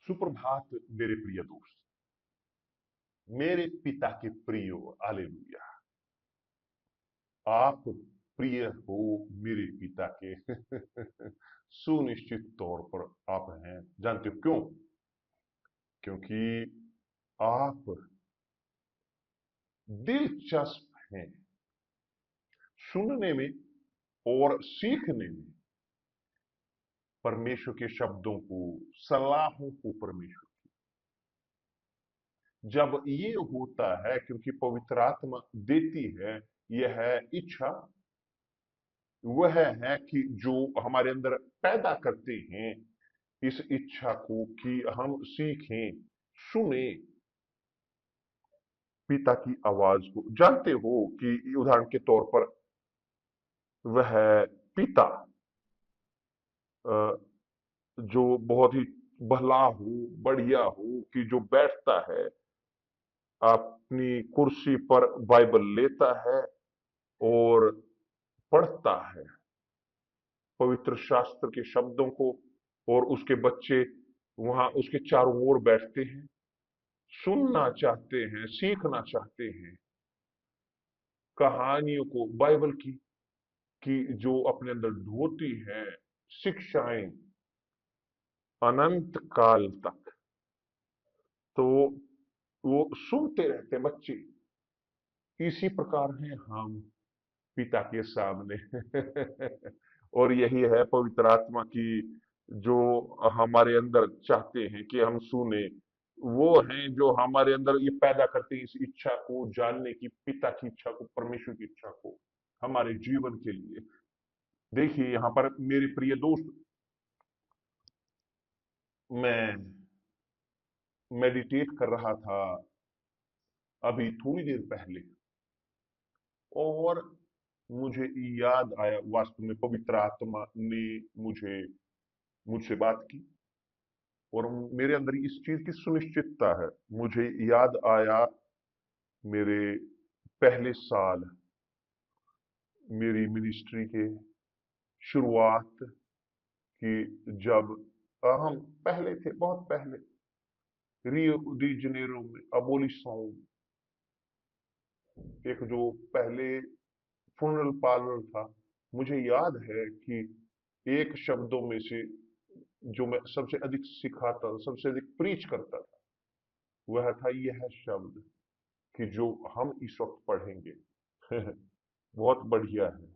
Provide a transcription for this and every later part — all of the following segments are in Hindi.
सुप्रभात मेरे प्रिय दोस्त, मेरे पिता के प्रियो, हालेलुया। आप प्रिय हो मेरे पिता के। सुनिश्चित तौर पर आप हैं। जानते हो क्यों? क्योंकि आप दिलचस्प हैं सुनने में और सीखने में, परमेश्वर के शब्दों को, सलाहों को परमेश्वर। जब ये होता है, क्योंकि पवित्र आत्मा देती है, यह है इच्छा, वह है कि जो हमारे अंदर पैदा करते हैं इस इच्छा को कि हम सीखें, सुने पिता की आवाज को। जानते हो कि उदाहरण के तौर पर वह पिता अ, जो बहुत ही भला हो, बढ़िया हो, कि जो बैठता है अपनी कुर्सी पर, बाइबल लेता है और पढ़ता है पवित्र शास्त्र के शब्दों को, और उसके बच्चे वहां उसके चारों ओर बैठते हैं, सुनना चाहते हैं, सीखना चाहते हैं कहानियों को, बाइबल की, कि जो अपने अंदर ढोती है शिक्षाएं अनंत काल तक। तो वो सुनते रहते हैं बच्चे। इसी प्रकार हैं हम पिता के सामने। और यही है पवित्र आत्मा की, जो हमारे अंदर चाहते हैं कि हम सुने। वो हैं जो हमारे अंदर ये पैदा करते हैं इस इच्छा को जानने की, पिता की इच्छा को, परमेश्वर की इच्छा को हमारे जीवन के लिए। देखिए यहां पर मेरे प्रिय दोस्त, मैं मेडिटेट कर रहा था अभी थोड़ी देर पहले, और मुझे याद आया, वास्तव में पवित्र आत्मा ने मुझसे बात की, और मेरे अंदर इस चीज की सुनिश्चितता है। मुझे याद आया मेरे पहले साल, मेरी मिनिस्ट्री के शुरुआत की, जब हम पहले थे, बहुत पहले, रियो डी जनेरो में अबोलिशन, एक जो पहले फुनरल पार्लर था। मुझे याद है कि एक शब्दों में से जो मैं सबसे अधिक सिखाता था, सबसे अधिक प्रीच करता था, वह था यह शब्द कि जो हम इस वक्त पढ़ेंगे। बहुत बढ़िया है।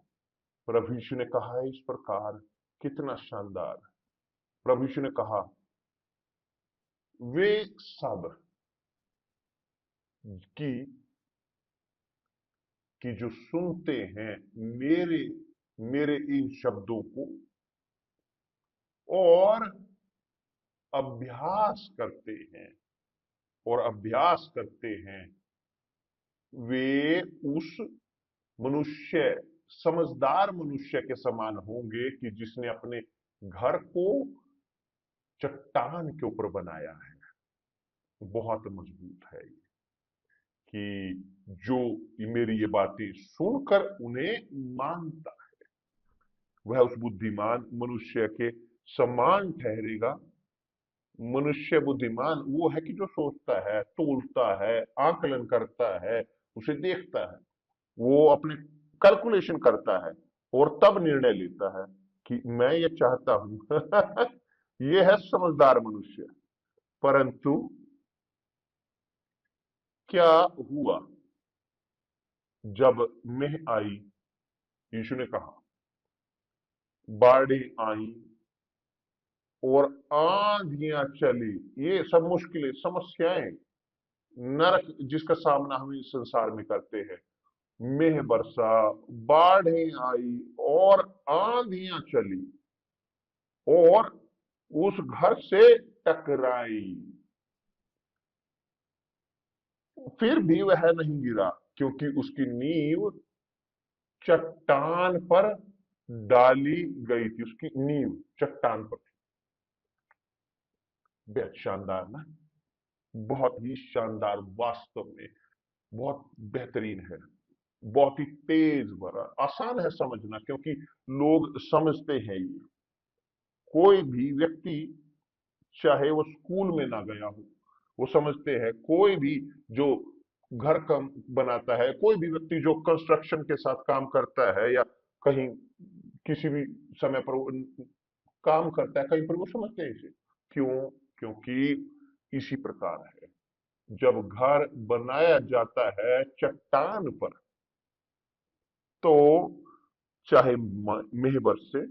प्रभु यीशु ने कहा है इस प्रकार, कितना शानदार। प्रभु यीशु ने कहा, वे सब की कि जो सुनते हैं मेरे मेरे इन शब्दों को और अभ्यास करते हैं, और अभ्यास करते हैं, वे उस मनुष्य, समझदार मनुष्य के समान होंगे कि जिसने अपने घर को चट्टान के ऊपर बनाया है। बहुत मजबूत है ये, कि जो मेरी ये बातें सुनकर उन्हें मानता है, वह उस बुद्धिमान मनुष्य के समान ठहरेगा। मनुष्य बुद्धिमान वो है कि जो सोचता है, तोलता है, आकलन करता है, उसे देखता है, वो अपने कैलकुलेशन करता है, और तब निर्णय लेता है कि मैं ये चाहता हूं। ये है समझदार मनुष्य। परंतु क्या हुआ जब मेह आई? यीशु ने कहा, बाढ़ें आई और आंधियां चली, ये सब मुश्किलें, समस्याएं, नरक जिसका सामना हम इस संसार में करते हैं। मेह बरसा, बाढ़ें आई और आंधियां चली, और उस घर से टकराई, फिर भी वह नहीं गिरा, क्योंकि उसकी नींव चट्टान पर डाली गई थी। उसकी नींव चट्टान पर थी। बेहद शानदार ना? बहुत ही शानदार, वास्तव में बहुत बेहतरीन है। बहुत ही तेज भरा, आसान है समझना, क्योंकि लोग समझते हैं ये। कोई भी व्यक्ति चाहे वो स्कूल में ना गया हो। वो समझते हैं कोई भी जो घर का बनाता है, कोई भी व्यक्ति जो कंस्ट्रक्शन के साथ काम करता है या कहीं किसी भी समय पर वो काम करता है कहीं पर, वो समझते हैं इसे। क्यों? क्योंकि इसी प्रकार है, जब घर बनाया जाता है चट्टान पर, तो चाहे मेह बरसे,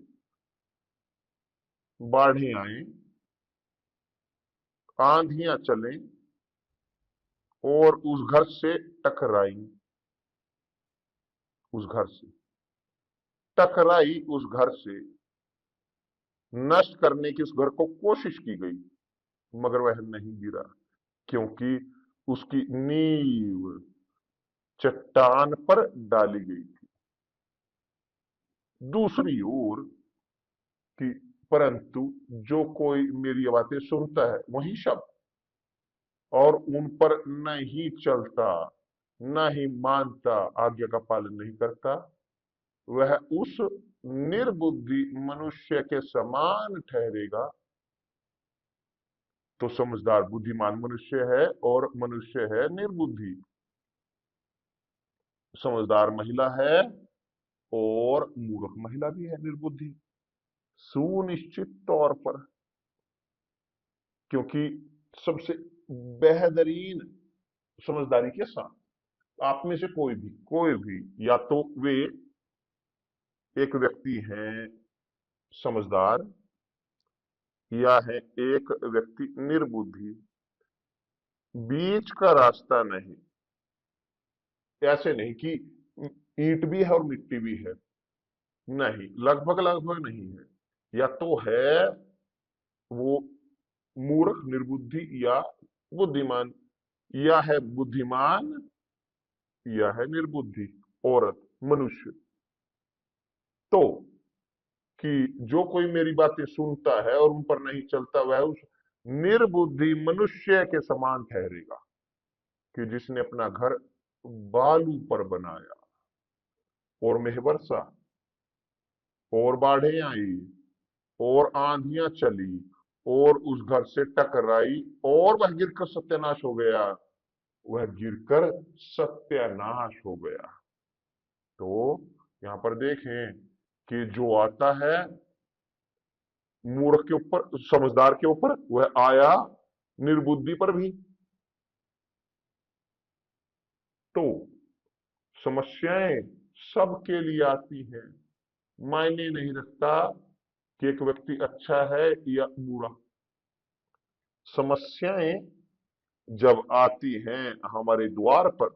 बाढ़ें आए, आंधियां चलें और उस घर से टकराई, उस घर से टकराई, उस घर से नष्ट करने की उस घर को कोशिश की गई, मगर वह नहीं गिरा, क्योंकि उसकी नींव चट्टान पर डाली गई थी। दूसरी ओर कि परंतु जो कोई मेरी बातें सुनता है, वही शब्द, और उन पर नहीं चलता, न ही मानता, आज्ञा का पालन नहीं करता, वह उस निर्बुद्धि मनुष्य के समान ठहरेगा। तो समझदार बुद्धिमान मनुष्य है और मनुष्य है निर्बुद्धि। समझदार महिला है और मूर्ख महिला भी है, निर्बुद्धि, सुनिश्चित तौर पर। क्योंकि सबसे बेहतरीन समझदारी के साथ आप में से कोई भी या तो वे एक व्यक्ति हैं समझदार, या है एक व्यक्ति निर्बुद्धि, बीच का रास्ता नहीं। ऐसे नहीं कि ईंट भी है और मिट्टी भी है, नहीं, लगभग लगभग नहीं है। या तो है वो मूर्ख निर्बुद्धि या बुद्धिमान, या है बुद्धिमान या है निर्बुद्धि, औरत, मनुष्य। तो कि जो कोई मेरी बातें सुनता है और उन पर नहीं चलता, वह उस निर्बुद्धि मनुष्य के समान ठहरेगा कि जिसने अपना घर बालू पर बनाया, और मेह बरसा, और बाढ़ें आई, और आंधियां चली, और उस घर से टकराई, और वह गिरकर सत्यानाश हो गया, वह गिरकर सत्यानाश हो गया। तो यहां पर देखें कि जो आता है मूर्ख के ऊपर, समझदार के ऊपर, वह आया निर्बुद्धि पर भी। तो समस्याएं सबके लिए आती हैं, मायने नहीं रखता कि एक व्यक्ति अच्छा है या बुरा। समस्याएं जब आती हैं हमारे द्वार पर,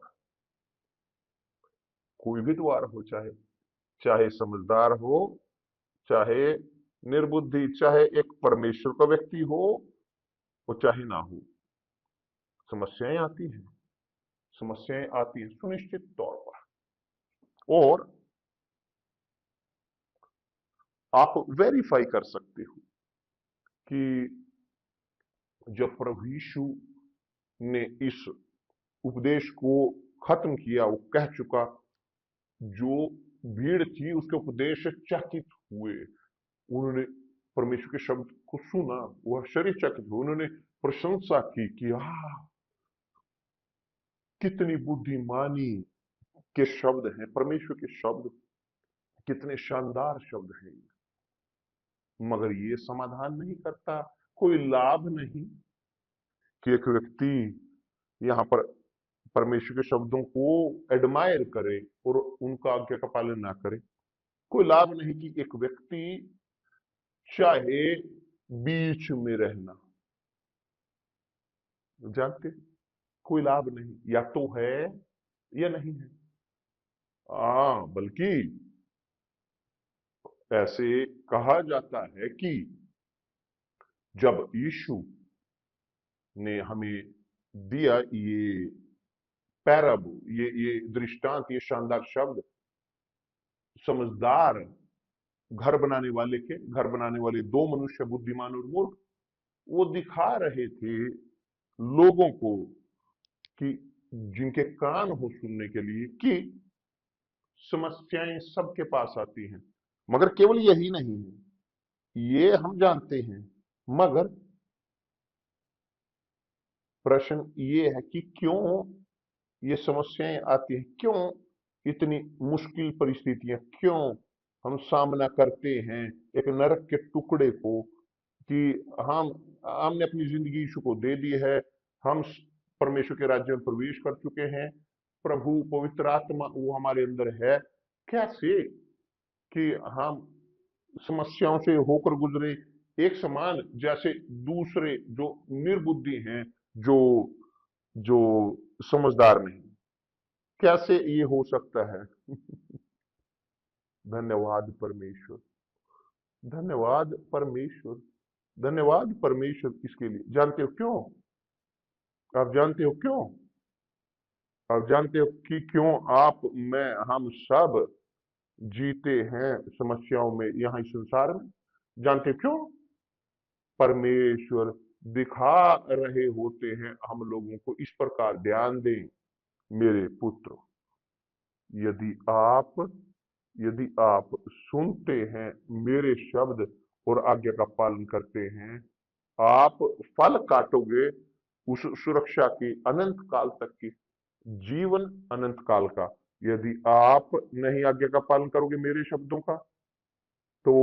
कोई भी द्वार हो, चाहे चाहे समझदार हो, चाहे निर्बुद्धि, चाहे एक परमेश्वर का व्यक्ति हो, वो चाहे ना हो, समस्याएं आती हैं। समस्याएं आती हैं सुनिश्चित तौर पर। और आप वेरीफाई कर सकते हो कि जब प्रभु यीशु ने इस उपदेश को खत्म किया, वो कह चुका, जो भीड़ थी उसके उपदेश से चकित हुए। उन्होंने परमेश्वर के शब्द को सुना, वह आश्चर्यचकित हुए, उन्होंने प्रशंसा की कि कितनी बुद्धिमानी के शब्द हैं, परमेश्वर के शब्द कितने शानदार शब्द हैं। मगर ये समाधान नहीं करता, कोई लाभ नहीं कि एक व्यक्ति यहाँ पर परमेश्वर के शब्दों को एडमायर करे और उनका आज्ञा का पालन ना करे। कोई लाभ नहीं कि एक व्यक्ति चाहे बीच में रहना, जानते, कोई लाभ नहीं, या तो है या नहीं है। बल्कि ऐसे कहा जाता है कि जब यीशु ने हमें दिया ये पैराबल, ये दृष्टांत, ये शानदार शब्द, समझदार घर बनाने वाले के, घर बनाने वाले दो मनुष्य, बुद्धिमान और मूर्ख, वो दिखा रहे थे लोगों को कि जिनके कान हो सुनने के लिए, कि समस्याएं सबके पास आती हैं, मगर केवल यही नहीं है, ये हम जानते हैं, मगर प्रश्न ये है कि क्यों ये समस्याएं आती हैं, क्यों इतनी मुश्किल परिस्थितियां, क्यों हम सामना करते हैं एक नरक के टुकड़े को, कि हम हमने अपनी जिंदगी यीशु को दे दी है, हम परमेश्वर के राज्य में प्रवेश कर चुके हैं, प्रभु पवित्र आत्मा वो हमारे अंदर है, कैसे कि हम समस्याओं से होकर गुजरे एक समान जैसे दूसरे जो निर्बुद्धि हैं, जो जो समझदार नहीं, कैसे ये हो सकता है? धन्यवाद परमेश्वर, धन्यवाद परमेश्वर, धन्यवाद परमेश्वर। इसके लिए जानते हो क्यों? आप जानते हो क्यों? आप जानते हो कि क्यों आप, मैं, हम सब जीते हैं समस्याओं में यहाँ इस संसार में? जानते हो क्यों? परमेश्वर दिखा रहे होते हैं हम लोगों को इस प्रकार, ध्यान दें मेरे पुत्र, यदि आप यदि आप सुनते हैं मेरे शब्द और आज्ञा का पालन करते हैं, आप फल काटोगे उस सुरक्षा की, अनंत काल तक की, जीवन अनंत काल का। यदि आप नहीं आज्ञा का पालन करोगे मेरे शब्दों का, तो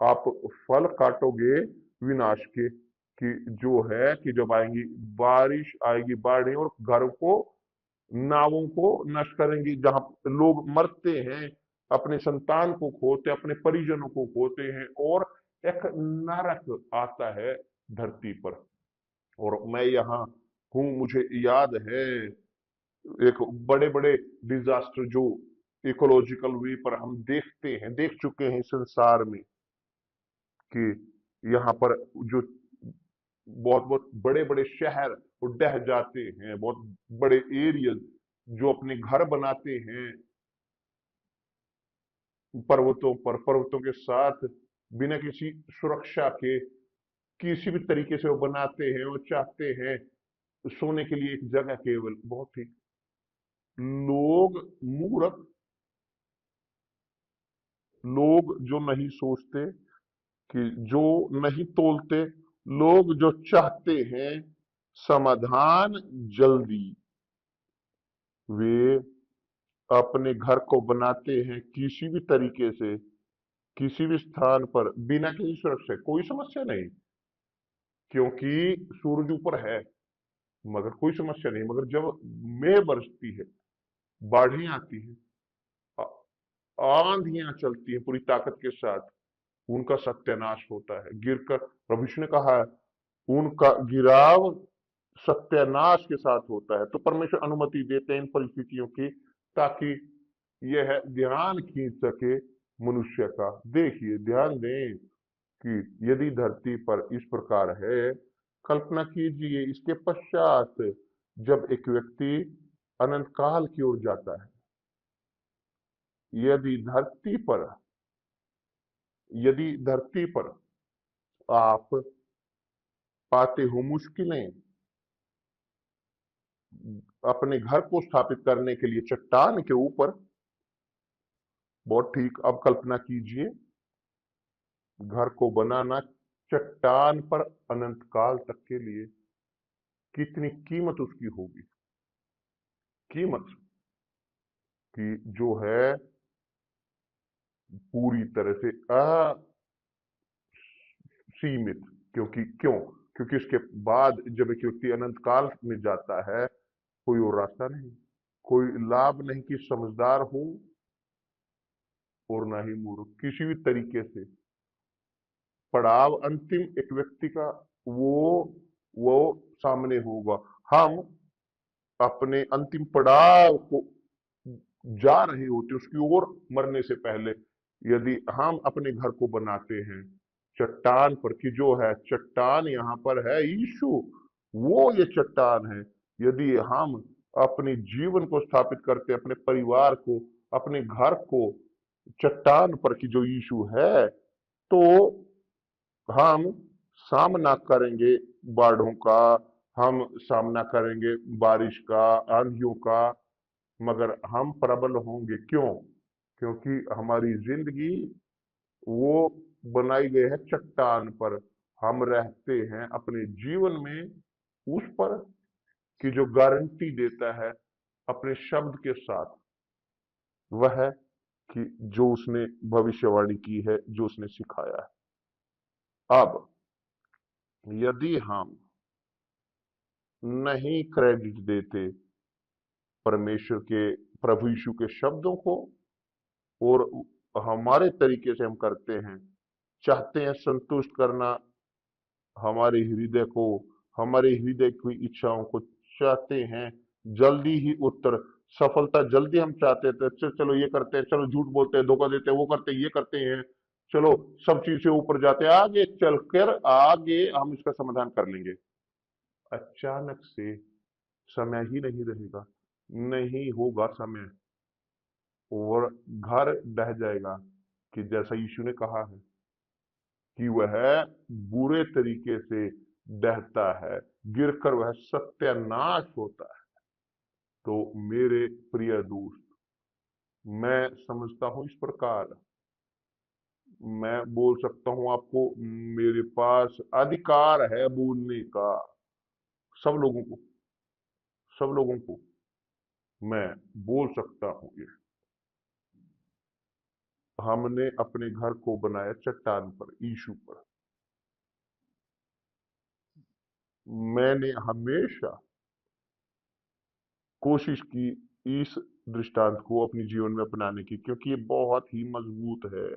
आप फल काटोगे विनाश के, कि जो है कि जब आएंगी बारिश, आएगी बाढ़ें और घर को, नावों को नष्ट करेंगी, जहां लोग मरते हैं, अपने संतान को खोते, अपने परिजनों को खोते हैं, और एक नरक आता है धरती पर। और मैं यहाँ हूं, मुझे याद है एक बड़े बड़े डिजास्टर जो इकोलॉजिकल वे पर हम देखते हैं, देख चुके हैं संसार में, कि यहाँ पर जो बहुत बहुत बड़े बड़े शहर वो ढह जाते हैं, बहुत बड़े एरिया जो अपने घर बनाते हैं पर्वतों पर, पर्वतों के साथ बिना किसी सुरक्षा के, किसी भी तरीके से वो बनाते हैं, वो चाहते हैं सोने के लिए एक जगह केवल, बहुत ही लोग मूर्ख, लोग जो नहीं सोचते, कि जो नहीं तोलते, लोग जो चाहते हैं समाधान जल्दी, वे अपने घर को बनाते हैं किसी भी तरीके से, किसी भी स्थान पर, बिना किसी सुरक्षा, कोई समस्या नहीं, क्योंकि सूरज ऊपर है, मगर कोई समस्या नहीं। मगर जब मेघ बरसती है, बाढ़ें आती हैं, आंधियां चलती हैं पूरी ताकत के साथ, उनका सत्यानाश होता है गिरकर। प्रभु यीशु ने कहा है उनका गिराव सत्यानाश के साथ होता है। तो परमेश्वर अनुमति देते हैं इन परिस्थितियों की, ताकि यह ध्यान खींच सके मनुष्य का। देखिए, ध्यान दें कि यदि धरती पर इस प्रकार है, कल्पना कीजिए इसके पश्चात जब एक व्यक्ति अनंत काल की ओर जाता है, यदि धरती पर यदि धरती पर आप पाते हो मुश्किलें अपने घर को स्थापित करने के लिए चट्टान के ऊपर, बहुत ठीक, अब कल्पना कीजिए घर को बनाना चट्टान पर अनंत काल तक के लिए, कितनी कीमत उसकी होगी, कीमत कि जो है पूरी तरह से असीमित। क्योंकि इसके बाद जब एक व्यक्ति अनंत काल में जाता है, कोई और रास्ता नहीं, कोई लाभ नहीं कि समझदार हो और ना ही मूर्ख, किसी भी तरीके से पड़ाव अंतिम एक व्यक्ति का वो सामने होगा। हम अपने अंतिम पड़ाव को जा रहे होते, उसकी ओर मरने से पहले, यदि हम अपने घर को बनाते हैं चट्टान पर, कि जो है चट्टान यहाँ पर है यीशु, वो ये चट्टान है, यदि हम अपने जीवन को स्थापित करते, अपने परिवार को, अपने घर को चट्टान पर कि जो यीशु है, तो हम सामना करेंगे बाढ़ों का, हम सामना करेंगे बारिश का, आंधियों का, मगर हम प्रबल होंगे। क्यों? क्योंकि हमारी जिंदगी वो बनाई गई है चट्टान पर। हम रहते हैं अपने जीवन में उस पर कि जो गारंटी देता है अपने शब्द के साथ, वह है कि जो उसने भविष्यवाणी की है, जो उसने सिखाया है। अब यदि हम नहीं क्रेडिट देते परमेश्वर के, प्रभु यीशु के शब्दों को, और हमारे तरीके से हम करते हैं, चाहते हैं संतुष्ट करना हमारे हृदय को, हमारे हृदय की इच्छाओं को, चाहते हैं जल्दी ही उत्तर, सफलता जल्दी हम चाहते थे, चलो ये करते हैं, चलो झूठ बोलते हैं, धोखा देते हैं, वो करते हैं, ये करते हैं, चलो सब चीज से ऊपर जाते हैं, आगे चलकर आगे हम इसका समाधान कर लेंगे। अचानक से समय ही नहीं रहेगा, नहीं होगा समय, और घर ढह जाएगा, कि जैसा यीशु ने कहा है कि वह बुरे तरीके से ढहता है, गिरकर वह सत्यानाश होता है। तो मेरे प्रिय दोस्त, मैं समझता हूं इस प्रकार, मैं बोल सकता हूं आपको, मेरे पास अधिकार है बोलने का, सब लोगों को, सब लोगों को मैं बोल सकता हूं ये। हमने अपने घर को बनाया चट्टान पर, यीशु पर। मैंने हमेशा कोशिश की इस दृष्टांत को अपने जीवन में अपनाने की, क्योंकि ये बहुत ही मजबूत है।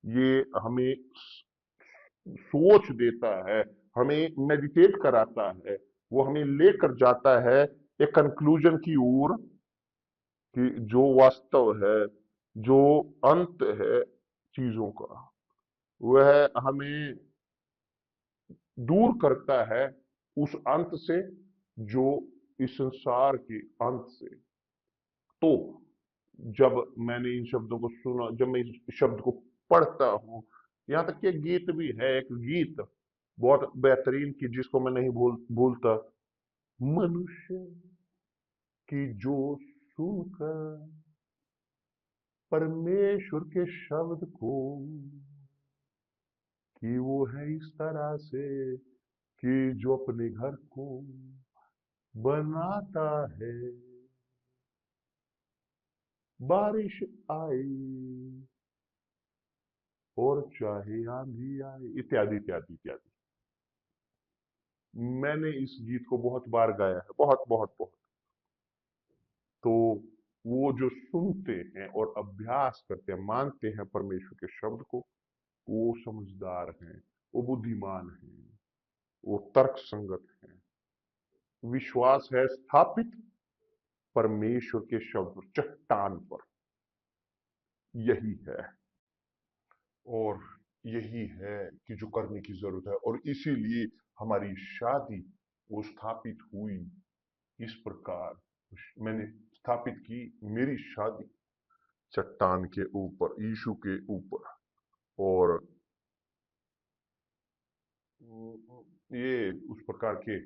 ये हमें सोच देता है, हमें मेडिटेट कराता है, वो हमें लेकर जाता है एक कंक्लूजन की ओर, कि जो वास्तव है, जो अंत है चीजों का, वह हमें दूर करता है उस अंत से, जो इस संसार के अंत से। तो जब मैंने इन शब्दों को सुना, जब मैं इस शब्द को पढ़ता हूं, यहां तक कि गीत भी है, एक गीत बहुत बेहतरीन, की जिसको मैं नहीं भूलता, मनुष्य की जो सुनकर परमेश्वर के शब्द को, कि वो है इस तरह से कि जो अपने घर को बनाता है, बारिश आए और चाहे आंधी आए, इत्यादि इत्यादि इत्यादि। मैंने इस गीत को बहुत बार गाया है, बहुत बहुत बहुत। तो वो जो सुनते हैं और अभ्यास करते हैं, मानते हैं परमेश्वर के शब्द को, वो समझदार हैं, वो बुद्धिमान हैं, वो तर्क संगत हैं। विश्वास है स्थापित परमेश्वर के शब्द पर, चट्टान पर। यही है, और यही है कि जो करने की जरूरत है, और इसीलिए हमारी शादी वो स्थापित हुई इस प्रकार। मैंने स्थापित की मेरी शादी चट्टान के ऊपर, यीशु के ऊपर। और ये उस प्रकार के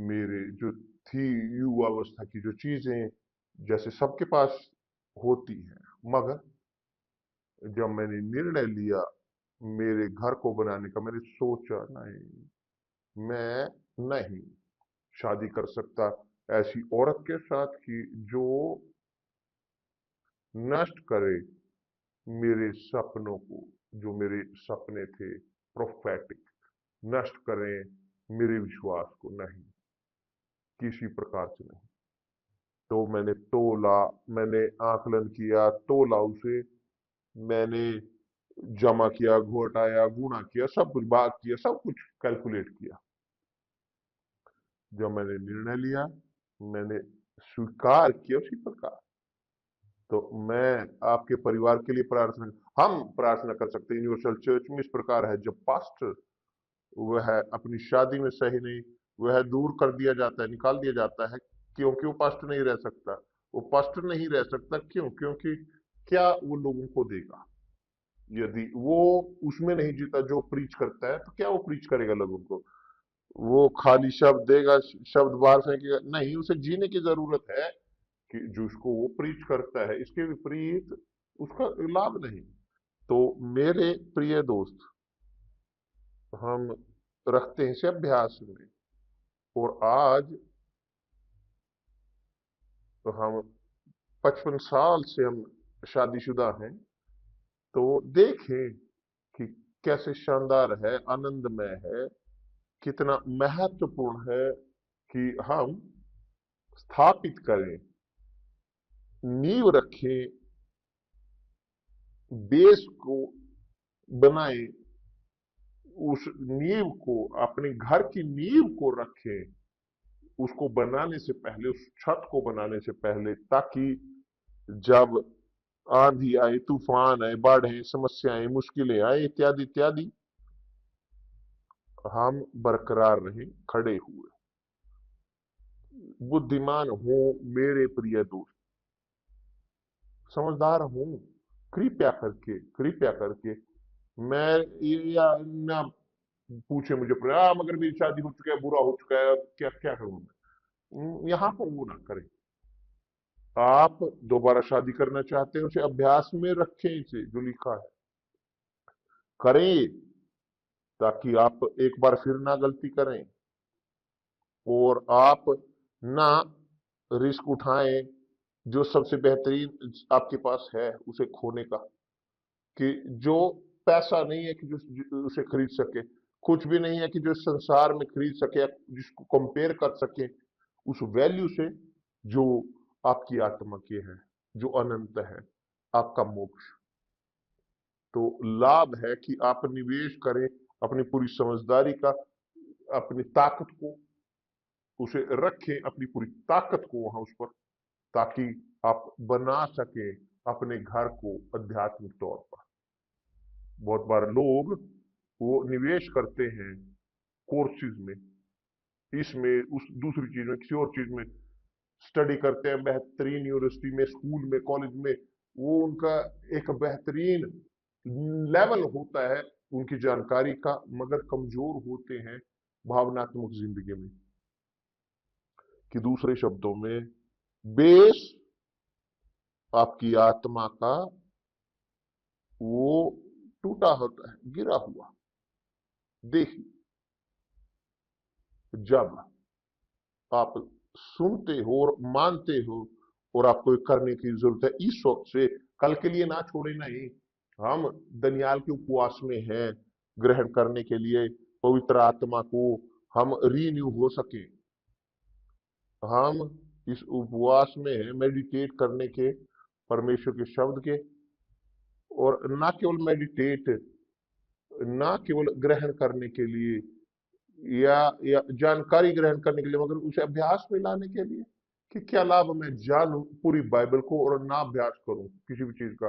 मेरे जो थी युवावस्था की जो चीजें, जैसे सबके पास होती हैं, मगर जब मैंने निर्णय लिया मेरे घर को बनाने का, मैंने सोचा नहीं, मैं नहीं शादी कर सकता ऐसी औरत के साथ कि जो नष्ट करे मेरे सपनों को, जो मेरे सपने थे प्रोफेटिक, नष्ट करें मेरे विश्वास को, नहीं, किसी प्रकार से नहीं। तो मैंने तोला, मैंने आकलन किया, तोला उसे, मैंने जमा किया, घोटाया, गुणा किया, सब कुछ बात किया, सब कुछ कैलकुलेट किया। जब मैंने निर्णय लिया, मैंने स्वीकार किया उसी प्रकार। तो मैं आपके परिवार के लिए प्रार्थना, हम प्रार्थना कर सकते हैं। यूनिवर्सल चर्च में इस प्रकार है, जब पास्टर वह अपनी शादी में सही नहीं, वह दूर कर दिया जाता है, निकाल दिया जाता है, क्योंकि वो पास्टर नहीं रह सकता। वो पास्टर नहीं रह सकता क्यों? क्योंकि क्या वो लोगों को देगा? यदि वो उसमें नहीं जीता जो प्रीच करता है, तो क्या वो प्रीच करेगा लोगों को? वो खाली शब्द देगा, शब्द बाहर फेंकेगा? नहीं, उसे जीने की जरूरत है, कि जिसको वो प्रीच करता है, इसके विपरीत उसका लाभ नहीं। तो मेरे प्रिय दोस्त, हम रखते हैं इसे अभ्यास में, और आज तो हम 55 साल से हम शादीशुदा हैं, तो देखें कि कैसे शानदार है, आनंदमय है, कितना महत्वपूर्ण है कि हम स्थापित करें, नींव रखें, बेस को बनाएं, उस नींव को, अपने घर की नींव को रखें, उसको बनाने से पहले, उस छत को बनाने से पहले, ताकि जब आंधी आए, तूफान आए, बाढ़ें, समस्याएं, मुश्किलें आए, इत्यादि इत्यादि, हम बरकरार रहें, खड़े हुए। बुद्धिमान हो मेरे प्रिय दोस्त, समझदार हो, कृपया करके मैं या ना पूछे मुझे, मगर मेरी शादी हो चुका है, बुरा हो चुका है, क्या क्या करूं मैं, यहां पर वो ना करें। आप दोबारा शादी करना चाहते हैं, उसे अभ्यास में रखें, इसे जो लिखा है करें, ताकि आप एक बार फिर ना गलती करें और आप ना रिस्क उठाएं जो सबसे बेहतरीन आपके पास है उसे खोने का, कि जो पैसा नहीं है कि जो उसे खरीद सके, कुछ भी नहीं है कि जो संसार में खरीद सके या जिसको कंपेयर कर सके उस वैल्यू से जो आपकी आत्मा की है, जो अनंत है, आपका मोक्ष। तो लाभ है कि आप निवेश करें अपनी पूरी समझदारी का, अपनी ताकत को, उसे रखें अपनी पूरी ताकत को वहां उस पर, ताकि आप बना सके अपने घर को आध्यात्मिक तौर पर। बहुत बार लोग वो निवेश करते हैं कोर्सेज में, इसमें, उस दूसरी चीज में, किसी और चीज में स्टडी करते हैं, बेहतरीन यूनिवर्सिटी में, स्कूल में, कॉलेज में, वो उनका एक बेहतरीन लेवल होता है उनकी जानकारी का, मगर कमजोर होते हैं भावनात्मक जिंदगी में। कि दूसरे शब्दों में, बेस आपकी आत्मा का वो टूटा होता है, गिरा हुआ। देखिए, जब आप सुनते हो और मानते हो और आपको ये करने की जरूरत है इस वक्त से, कल के लिए ना छोड़े नहीं। हम दनियाल के उपवास में हैं ग्रहण करने के लिए पवित्र आत्मा को, हम रीन्यू हो सके। हम इस उपवास में हैं मेडिटेट करने के, परमेश्वर के शब्द के, और ना केवल मेडिटेट, ना केवल ग्रहण करने के लिए या जानकारी ग्रहण करने के लिए, मगर उसे अभ्यास में लाने के लिए, कि क्या लाभ मैं जानूं पूरी बाइबल को और ना अभ्यास करूं किसी भी चीज का,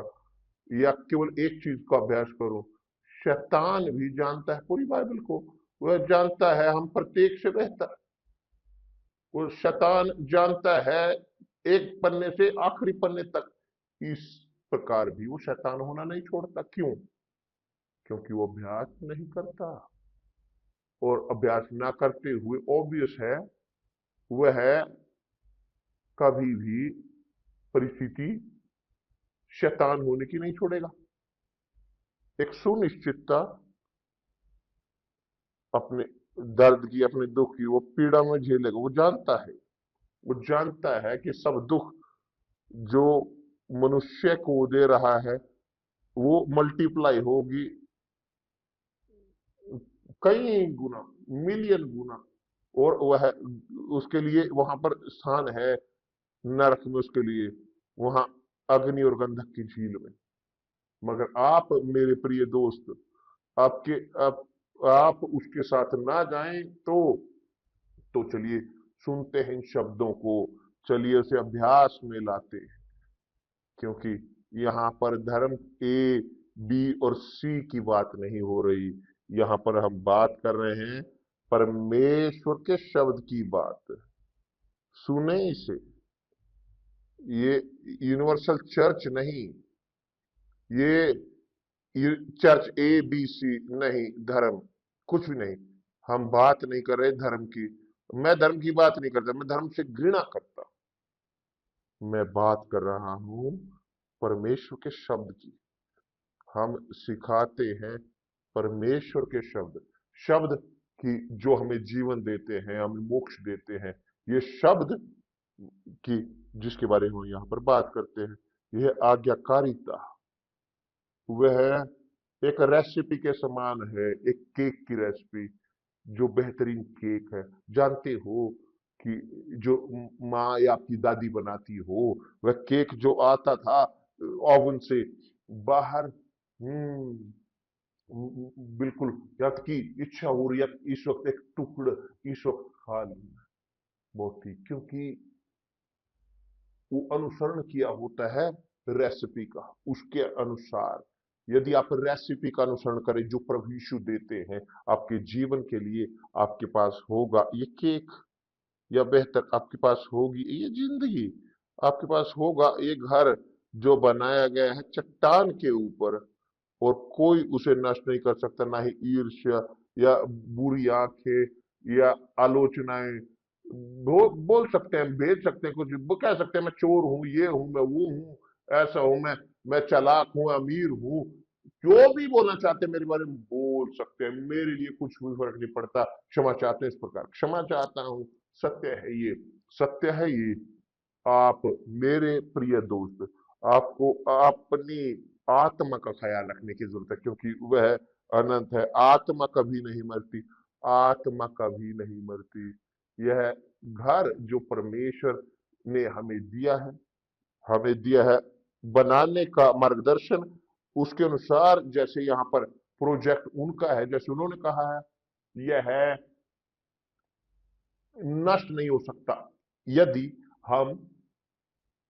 या केवल एक चीज का अभ्यास करूं। शैतान भी जानता है पूरी बाइबल को, वह जानता है हम प्रत्येक से बेहतर। वो शैतान जानता है एक पन्ने से आखिरी पन्ने तक। इस प्रकार भी वो शैतान होना नहीं छोड़ता। क्यों? क्योंकि वो अभ्यास नहीं करता, और अभ्यास ना करते हुए ऑब्वियस है वह कभी भी परिस्थिति शैतान होने की नहीं छोड़ेगा। एक सुनिश्चितता अपने दर्द की, अपने दुख की, वो पीड़ा में झेलेगा। वो जानता है, वो जानता है कि सब दुख जो मनुष्य को दे रहा है वो मल्टीप्लाई होगी कई गुना, मिलियन गुना, और वह उसके लिए वहां पर स्थान है नरक में, उसके लिए वहां अग्नि और गंधक की झील में। मगर आप मेरे प्रिय दोस्त, आपके आप उसके साथ ना जाएं तो चलिए सुनते हैं इन शब्दों को, चलिए उसे अभ्यास में लाते हैं। क्योंकि यहाँ पर धर्म ए, बी और सी की बात नहीं हो रही, यहाँ पर हम बात कर रहे हैं परमेश्वर के शब्द की बात। सुने इसे, ये यूनिवर्सल चर्च नहीं, ये चर्च ए बी सी नहीं, धर्म कुछ भी नहीं। हम बात नहीं कर रहे धर्म की, मैं धर्म की बात नहीं करता, मैं धर्म से घृणा करता। मैं बात कर रहा हूं परमेश्वर के शब्द की। हम सिखाते हैं परमेश्वर के शब्द। शब्द कि जो हमें जीवन देते हैं, हमें मोक्ष देते हैं, ये शब्द की जिसके बारे में हम यहाँ पर बात करते हैं, यह आज्ञाकारिता, वह एक रेसिपी के समान है, एक केक की रेसिपी, जो बेहतरीन केक है। जानते हो कि जो माँ या आपकी दादी बनाती हो, वह केक जो आता था ओवन से बाहर, बिल्कुल, या की इच्छा हो रही है इस वक्त एक टुकड़ इस वक्त खा लूं, बहुत ही, क्योंकि वो अनुसरण किया होता है रेसिपी का, उसके अनुसार। यदि आप रेसिपी का अनुसरण करें जो प्रभु यीशु देते हैं आपके जीवन के लिए, आपके पास होगा ये केक, या बेहतर आपके पास होगी ये जिंदगी, आपके पास होगा ये घर जो बनाया गया है चट्टान के ऊपर, और कोई उसे नष्ट नहीं कर सकता, ना ही ईर्ष्या या बुरी आंखें या आलोचनाएं। बोल सकते हैं, भेज सकते हैं, कुछ वो कह सकते हैं मैं चोर हूं, ये हूं, मैं वो हूं, ऐसा हूं, मैं चालाक हूं, अमीर हूं, जो भी बोलना चाहते हैं मेरे बारे में बोल सकते हैं, मेरे लिए कुछ भी फर्क नहीं पड़ता। क्षमा चाहते हैं इस प्रकार क्षमा चाहता हूं, सत्य है ये, सत्य है ये। आप मेरे प्रिय दोस्त, आपको अपनी आत्मा का ख्याल रखने की जरूरत है, क्योंकि वह अनंत है। आत्मा कभी नहीं मरती, आत्मा कभी नहीं मरती। यह घर जो परमेश्वर ने हमें दिया है बनाने का मार्गदर्शन, उसके अनुसार जैसे यहाँ पर प्रोजेक्ट उनका है, जैसे उन्होंने कहा है, यह है नष्ट नहीं हो सकता यदि हम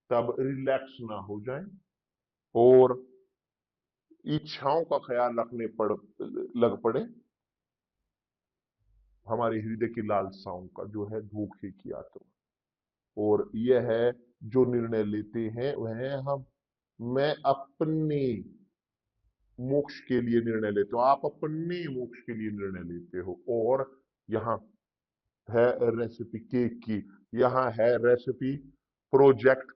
तब रिलैक्स ना हो जाएं और इच्छाओं का ख्याल रखने लग पड़े, हमारे हृदय की लालसाओं का, जो है धोखे की आत्मा। और यह है जो निर्णय लेते हैं वह हम मैं अपने मोक्ष के लिए निर्णय लेते हो, आप अपने मोक्ष के लिए निर्णय लेते हो। और यहाँ है रेसिपी केक की, यहाँ है रेसिपी प्रोजेक्ट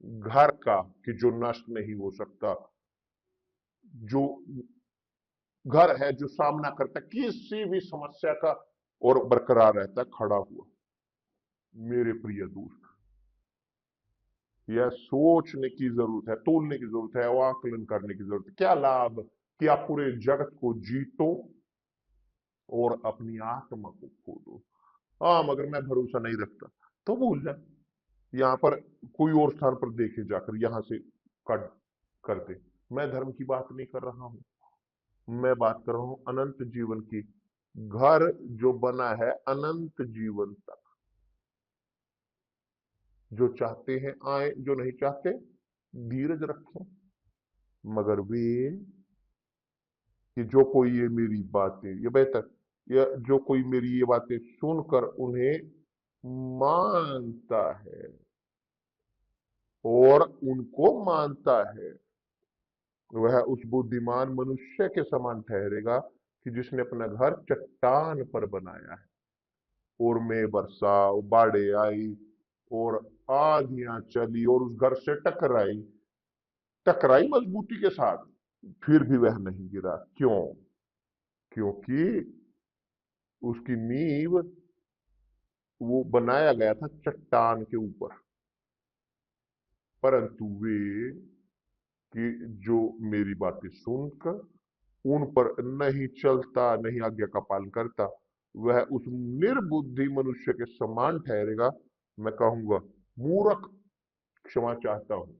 घर का, कि जो नष्ट नहीं हो सकता, जो घर है जो सामना करता है किसी भी समस्या का और बरकरार रहता है खड़ा हुआ। मेरे प्रिय दोस्त, यह सोचने की जरूरत है, तोलने की जरूरत है, आकलन करने की जरूरत है। क्या लाभ कि आप पूरे जगत को जीतो और अपनी आत्मा को खो दो। हाँ, मगर मैं भरोसा नहीं रखता, तो भूल जाए। यहाँ पर कोई और स्थान पर देखे जाकर यहां से कट कर दे। मैं धर्म की बात नहीं कर रहा हूं, मैं बात कर रहा हूं अनंत जीवन की। घर जो बना है अनंत जीवन तक, जो चाहते हैं आए, जो नहीं चाहते धीरज रखें। मगर वे कि जो कोई ये मेरी बातें, ये बेहतर, या जो कोई मेरी ये बातें सुनकर उन्हें मानता है और उनको मानता है, वह उस बुद्धिमान मनुष्य के समान ठहरेगा कि जिसने अपना घर चट्टान पर बनाया है। और में बरसा, बाढ़े आई और आंधियां चली और उस घर से टकराई, टकराई मजबूती के साथ, फिर भी वह नहीं गिरा। क्यों? क्योंकि उसकी नींव, वो बनाया गया था चट्टान के ऊपर। परंतु वे कि जो मेरी बातें सुनकर उन पर नहीं चलता, नहीं आज्ञा का पालन करता, वह उस निर्बुद्धि मनुष्य के समान ठहरेगा। मैं कहूंगा मूर्ख, क्षमा चाहता हूं,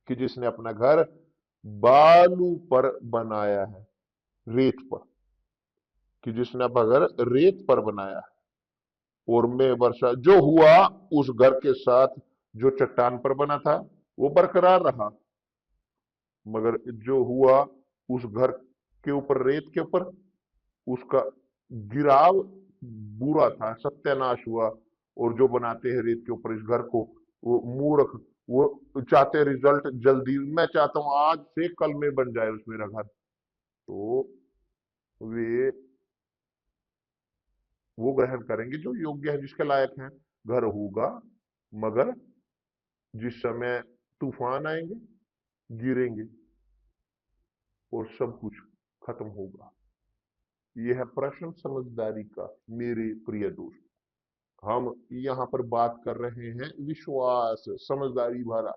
कि जिसने अपना घर बालू पर बनाया है, रेत पर, कि जिसने अपना घर रेत पर बनाया है, और में वर्षा जो हुआ उस घर के साथ जो चट्टान पर बना था वो बरकरार रहा, मगर जो हुआ उस घर के ऊपर, रेत के ऊपर, उसका गिराव बुरा था, सत्यानाश हुआ। और जो बनाते हैं रेत के ऊपर इस घर को, वो मूर्ख, वो चाहते रिजल्ट जल्दी, मैं चाहता हूं आज से कल में बन जाए उस मेरा घर, तो वे वो ग्रहण करेंगे जो योग्य है, जिसके लायक है। घर होगा, मगर जिस समय तूफान आएंगे, गिरेंगे और सब कुछ खत्म होगा। यह है प्रश्न समझदारी का मेरे प्रिय दोस्त। हम यहाँ पर बात कर रहे हैं विश्वास, समझदारी भरा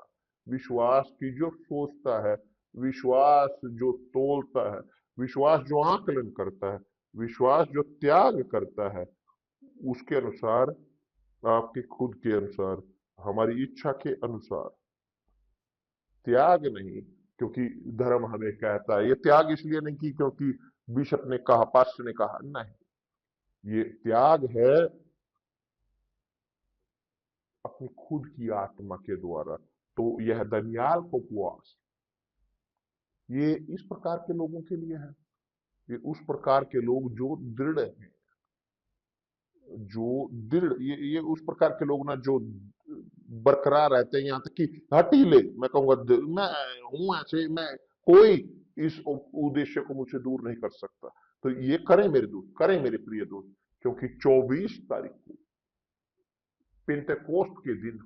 विश्वास की जो सोचता है, विश्वास जो तोलता है, विश्वास जो आकलन करता है, विश्वास जो त्याग करता है, उसके अनुसार, आपके खुद के अनुसार, हमारी इच्छा के अनुसार। त्याग नहीं क्योंकि धर्म हमें कहता है, ये त्याग इसलिए नहीं कि क्योंकि बिशप ने कहा, पास्टर ने कहा, नहीं, ये त्याग है अपनी खुद की आत्मा के द्वारा। तो यह दनियाल को उपवास, ये इस प्रकार के लोगों के लिए है, ये उस प्रकार के लोग जो दृढ़ हैं, जो दृढ़, ये उस प्रकार के लोग ना जो बरकरार रहते हैं, यहाँ तक कि हठीले, मैं कहूंगा मैं हूं ऐसे, मैं कोई इस उद्देश्य को मुझसे दूर नहीं कर सकता। तो ये करें मेरे दोस्त, करें मेरे प्रिय दोस्त, क्योंकि 24 तारीख को पेंटेकोस्ट के दिन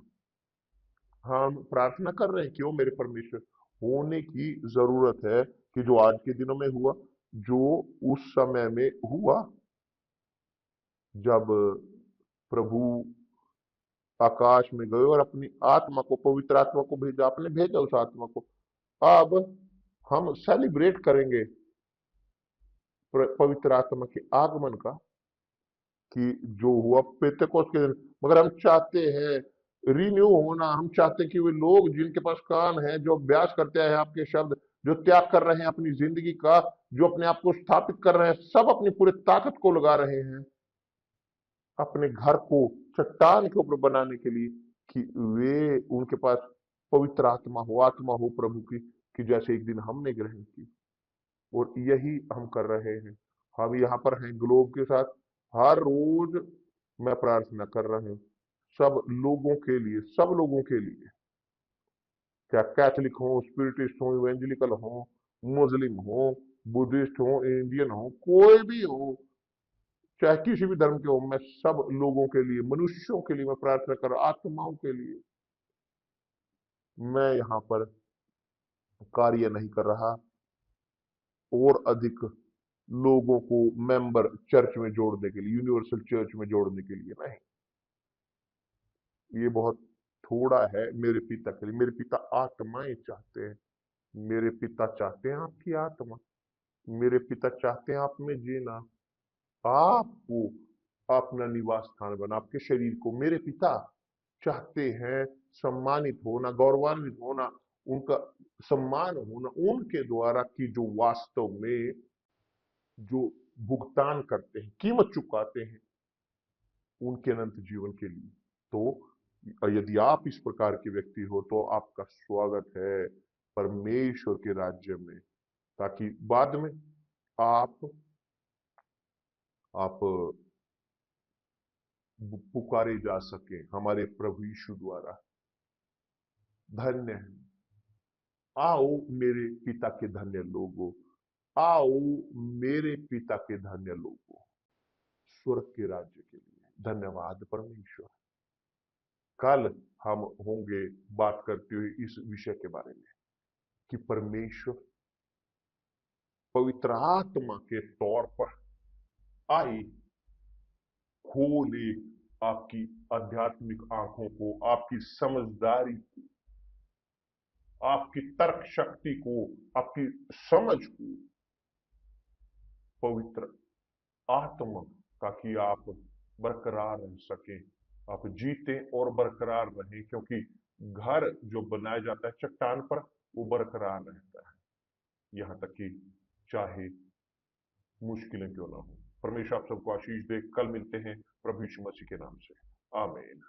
हम प्रार्थना कर रहे हैं, क्यों मेरे परमेश्वर, होने की जरूरत है कि जो आज के दिनों में हुआ, जो उस समय में हुआ जब प्रभु आकाश में गए और अपनी आत्मा को, पवित्र आत्मा को भेजा, आपने भेजा उस आत्मा को। अब हम सेलिब्रेट करेंगे पवित्र आत्मा के आगमन का, कि जो हुआ पेंतेकोस्त के दिन। मगर हम चाहते हैं रिन्यू होना, हम चाहते हैं कि वे लोग जिनके पास कान है, जो अभ्यास करते हैं आपके शब्द, जो त्याग कर रहे हैं अपनी जिंदगी का, जो अपने आप को स्थापित कर रहे हैं, सब अपनी पूरी ताकत को लगा रहे हैं अपने घर को चट्टान के ऊपर बनाने के लिए, कि वे, उनके पास पवित्र आत्मा हो प्रभु की, कि जैसे एक दिन हमने ग्रहण की। और यही हम कर रहे हैं। हम यहाँ पर हैं ग्लोब के साथ, हर रोज मैं प्रार्थना कर रहा हूँ सब लोगों के लिए, सब लोगों के लिए, क्या कैथलिक हो, स्पिरिटिस्ट हो, इवेंजलिकल हो, मुस्लिम हो, बुद्धिस्ट हो, इंडियन हो, कोई भी हो, चाहे किसी भी धर्म के हो, मैं सब लोगों के लिए, मनुष्यों के लिए मैं प्रार्थना कर रहा, आत्माओं के लिए। मैं यहाँ पर कार्य नहीं कर रहा और अधिक लोगों को मेंबर चर्च में जोड़ने के लिए, यूनिवर्सल चर्च में जोड़ने के लिए नहीं। ये बहुत थोड़ा है मेरे पिता के लिए। मेरे पिता आत्माएं चाहते हैं, मेरे पिता चाहते हैं आपकी आत्मा, मेरे पिता चाहते हैं आप में जीना, आपको अपना निवास स्थान बना, आपके शरीर को मेरे पिता चाहते हैं सम्मानित होना, गौरवान्वित होना, उनका सम्मान होना उनके द्वारा, कि जो वास्तव में जो भुगतान करते हैं, कीमत चुकाते हैं उनके अनंत जीवन के लिए। तो यदि आप इस प्रकार के व्यक्ति हो तो आपका स्वागत है परमेश्वर के राज्य में, ताकि बाद में आप पुकारे जा सके हमारे प्रभु यीशु द्वारा। धन्य है, आओ मेरे पिता के धन्य लोगों, आओ मेरे पिता के धन्य लोगों, स्वर्ग के राज्य के लिए। धन्यवाद परमेश्वर। कल हम होंगे बात करते हुए इस विषय के बारे में, कि परमेश्वर पवित्र आत्मा के तौर पर आए, खोले आपकी आध्यात्मिक आंखों को, आपकी समझदारी को, आपकी तर्क शक्ति को, आपकी समझ को, पवित्र आत्मा, ताकि आप बरकरार रह सकें, आप जीते और बरकरार रहें। क्योंकि घर जो बनाया जाता है चट्टान पर, वो बरकरार रहता है, यहां तक कि चाहे मुश्किलें क्यों ना हो। परमेश्वर आप सबको आशीष दे। कल मिलते हैं प्रभु यीशु मसीह के नाम से। आमीन।